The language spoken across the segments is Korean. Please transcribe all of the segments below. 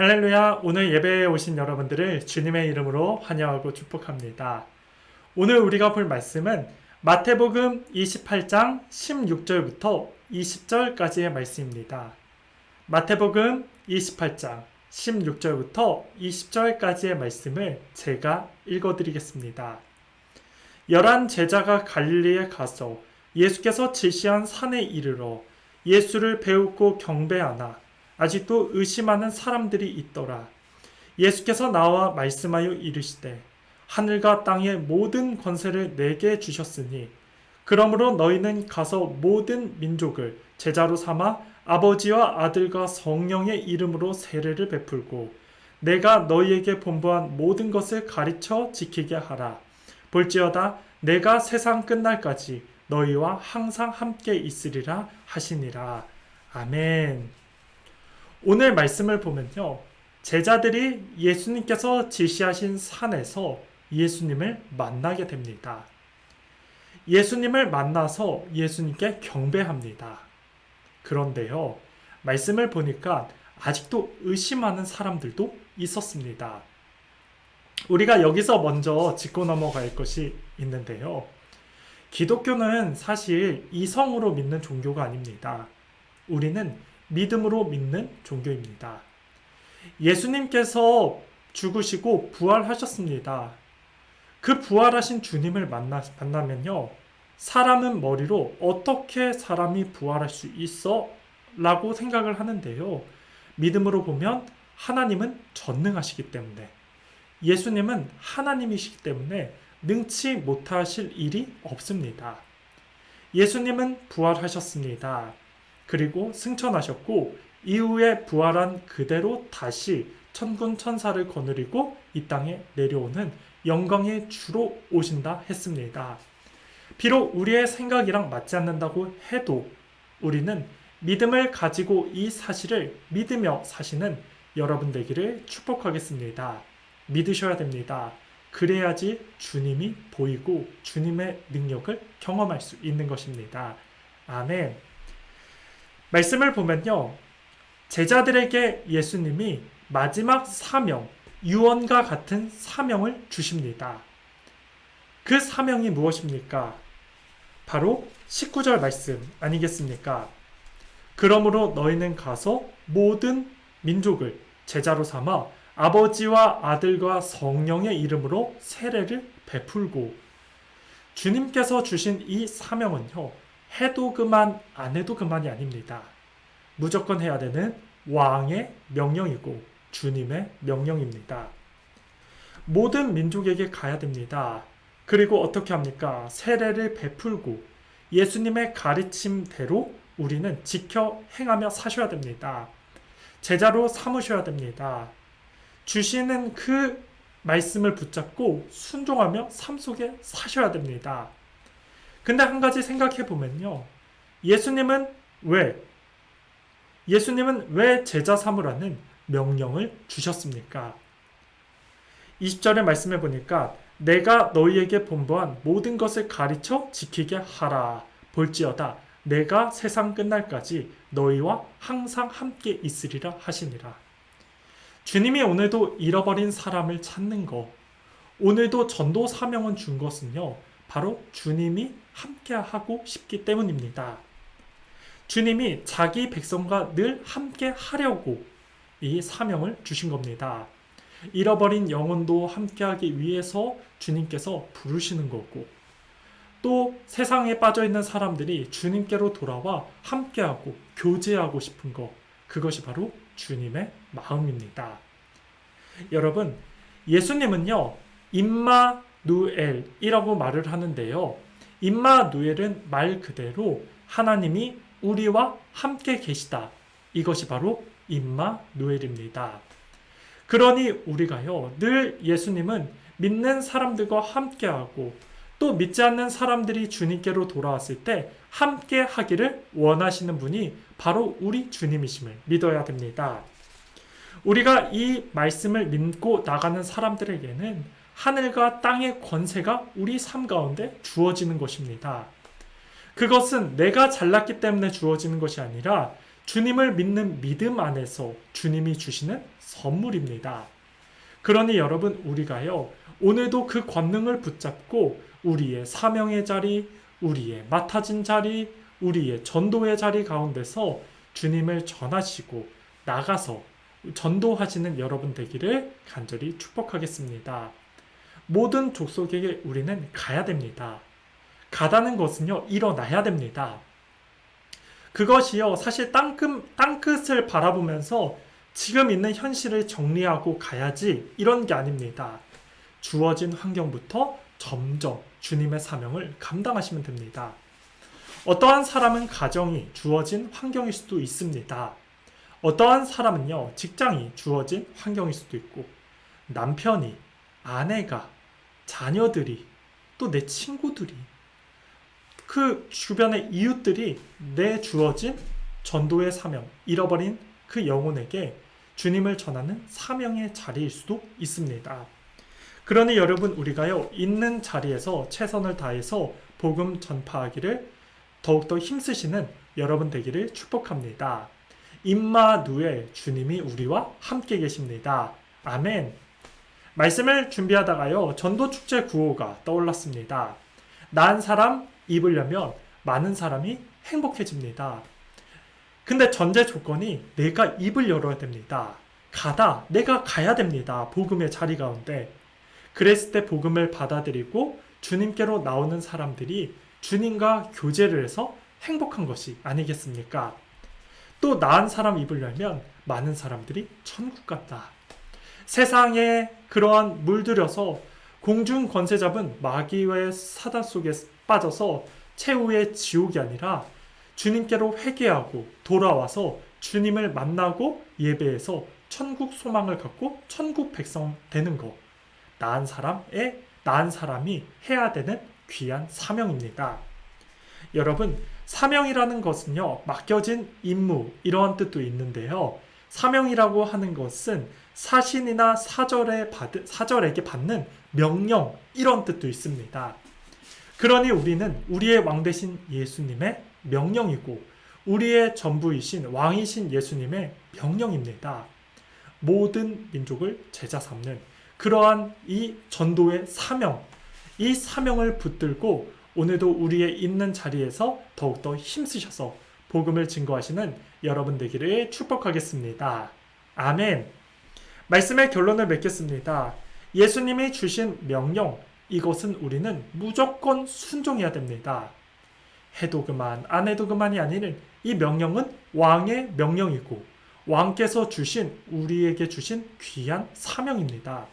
할렐루야, 오늘 예배에 오신 여러분들을 주님의 이름으로 환영하고 축복합니다. 오늘 우리가 볼 말씀은 마태복음 28장 16절부터 20절까지의 말씀입니다. 마태복음 28장 16절부터 20절까지의 말씀을 제가 읽어드리겠습니다. 11 제자가 갈릴리에 가서 예수께서 지시한 산에 이르러 예수를 배우고 경배하나 아직도 의심하는 사람들이 있더라. 예수께서 나와 말씀하여 이르시되 하늘과 땅의 모든 권세를 내게 주셨으니 그러므로 너희는 가서 모든 민족을 제자로 삼아 아버지와 아들과 성령의 이름으로 세례를 베풀고 내가 너희에게 본보한 모든 것을 가르쳐 지키게 하라. 볼지어다 내가 세상 끝날까지 너희와 항상 함께 있으리라 하시니라. 아멘. 오늘 말씀을 보면요. 제자들이 예수님께서 지시하신 산에서 예수님을 만나게 됩니다. 예수님을 만나서 예수님께 경배합니다. 그런데요. 말씀을 보니까 아직도 의심하는 사람들도 있었습니다. 우리가 여기서 먼저 짚고 넘어갈 것이 있는데요. 기독교는 사실 이성으로 믿는 종교가 아닙니다. 우리는 믿음으로 믿는 종교입니다. 예수님께서 죽으시고 부활하셨습니다. 그 부활하신 주님을 만나면요. 사람은 머리로 어떻게 사람이 부활할 수 있어? 라고 생각을 하는데요. 믿음으로 보면 하나님은 전능하시기 때문에 예수님은 하나님이시기 때문에 능치 못하실 일이 없습니다. 예수님은 부활하셨습니다. 그리고 승천하셨고 이후에 부활한 그대로 다시 천군 천사를 거느리고 이 땅에 내려오는 영광의 주로 오신다 했습니다. 비록 우리의 생각이랑 맞지 않는다고 해도 우리는 믿음을 가지고 이 사실을 믿으며 사시는 여러분 되기를 축복하겠습니다. 믿으셔야 됩니다. 그래야지 주님이 보이고 주님의 능력을 경험할 수 있는 것입니다. 아멘. 말씀을 보면요. 제자들에게 예수님이 마지막 사명, 유언과 같은 사명을 주십니다. 그 사명이 무엇입니까? 바로 19절 말씀 아니겠습니까? 그러므로 너희는 가서 모든 민족을 제자로 삼아 아버지와 아들과 성령의 이름으로 세례를 베풀고 주님께서 주신 이 사명은요. 해도 그만 안 해도 그만이 아닙니다. 무조건 해야 되는 왕의 명령이고 주님의 명령입니다. 모든 민족에게 가야 됩니다. 그리고 어떻게 합니까? 세례를 베풀고 예수님의 가르침대로 우리는 지켜 행하며 사셔야 됩니다. 제자로 삼으셔야 됩니다. 주시는 그 말씀을 붙잡고 순종하며 삶 속에 사셔야 됩니다. 근데 한 가지 생각해 보면요. 예수님은 왜 제자 삼으라는 명령을 주셨습니까? 20절의 말씀해 보니까 내가 너희에게 본보한 모든 것을 가르쳐 지키게 하라. 볼지어다 내가 세상 끝날까지 너희와 항상 함께 있으리라 하시니라. 주님이 오늘도 잃어버린 사람을 찾는 것, 오늘도 전도 사명을 준 것은요. 바로 주님이 함께하고 싶기 때문입니다. 주님이 자기 백성과 늘 함께 하려고 이 사명을 주신 겁니다. 잃어버린 영혼도 함께하기 위해서 주님께서 부르시는 거고 또 세상에 빠져있는 사람들이 주님께로 돌아와 함께하고 교제하고 싶은 것 그것이 바로 주님의 마음입니다. 여러분 예수님은요 임마누엘이라고 말을 하는데요. 임마누엘은 말 그대로 하나님이 우리와 함께 계시다. 이것이 바로 임마누엘입니다. 그러니 우리가요 늘 예수님은 믿는 사람들과 함께하고 또 믿지 않는 사람들이 주님께로 돌아왔을 때 함께 하기를 원하시는 분이 바로 우리 주님이심을 믿어야 됩니다. 우리가 이 말씀을 믿고 나가는 사람들에게는 하늘과 땅의 권세가 우리 삶 가운데 주어지는 것입니다. 그것은 내가 잘났기 때문에 주어지는 것이 아니라 주님을 믿는 믿음 안에서 주님이 주시는 선물입니다. 그러니 여러분, 우리가요, 오늘도 그 권능을 붙잡고 우리의 사명의 자리, 우리의 맡아진 자리, 우리의 전도의 자리 가운데서 주님을 전하시고 나가서 전도하시는 여러분 되기를 간절히 축복하겠습니다. 모든 족속에게 우리는 가야 됩니다. 가다는 것은요, 일어나야 됩니다. 그것이요, 사실 땅끝을 바라보면서 지금 있는 현실을 정리하고 가야지 이런 게 아닙니다. 주어진 환경부터 점점 주님의 사명을 감당하시면 됩니다. 어떠한 사람은 가정이 주어진 환경일 수도 있습니다. 어떠한 사람은요, 직장이 주어진 환경일 수도 있고, 남편이, 아내가, 자녀들이, 또 내 친구들이, 그 주변의 이웃들이 내 주어진 전도의 사명, 잃어버린 그 영혼에게 주님을 전하는 사명의 자리일 수도 있습니다. 그러니 여러분, 우리가요, 있는 자리에서 최선을 다해서 복음 전파하기를 더욱더 힘쓰시는 여러분 되기를 축복합니다. 임마누엘, 주님이 우리와 함께 계십니다. 아멘. 말씀을 준비하다가요, 전도축제 구호가 떠올랐습니다. 난 사람 입으려면 많은 사람이 행복해집니다. 근데 전제 조건이 내가 입을 열어야 됩니다. 내가 가야 됩니다. 복음의 자리 가운데. 그랬을 때 복음을 받아들이고 주님께로 나오는 사람들이 주님과 교제를 해서 행복한 것이 아니겠습니까? 또 나은 사람 입으려면 많은 사람들이 천국 간다. 세상에 그러한 물들여서 공중 권세 잡은 마귀의 사단 속에 빠져서 최후의 지옥이 아니라 주님께로 회개하고 돌아와서 주님을 만나고 예배해서 천국 소망을 갖고 천국 백성 되는 것. 나은 사람이 해야 되는 귀한 사명입니다. 여러분, 사명이라는 것은요, 맡겨진 임무, 이러한 뜻도 있는데요. 사명이라고 하는 것은 사신이나 사절에게 받는 명령, 이런 뜻도 있습니다. 그러니 우리는 우리의 왕 되신 예수님의 명령이고 우리의 전부이신 왕이신 예수님의 명령입니다. 모든 민족을 제자 삼는 그러한 이 전도의 사명, 이 사명을 붙들고 오늘도 우리의 있는 자리에서 더욱더 힘쓰셔서 복음을 증거하시는 여러분 되기를 축복하겠습니다. 아멘. 말씀의 결론을 맺겠습니다. 예수님이 주신 명령, 이것은 우리는 무조건 순종해야 됩니다. 해도 그만, 안 해도 그만이 아니는 이 명령은 왕의 명령이고 왕께서 우리에게 주신 귀한 사명입니다.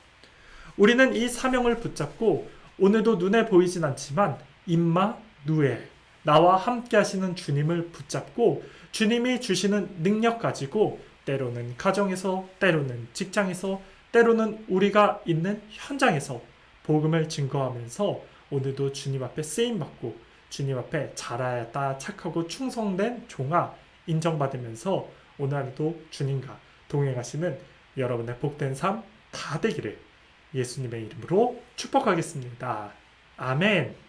우리는 이 사명을 붙잡고 오늘도 눈에 보이진 않지만 임마누엘, 나와 함께 하시는 주님을 붙잡고 주님이 주시는 능력 가지고 때로는 가정에서, 때로는 직장에서, 때로는 우리가 있는 현장에서 복음을 증거하면서 오늘도 주님 앞에 쓰임받고 주님 앞에 잘하였다, 착하고 충성된 종아 인정받으면서 오늘 하루도 주님과 동행하시는 여러분의 복된 삶 다 되기를 예수님의 이름으로 축복하겠습니다. 아멘.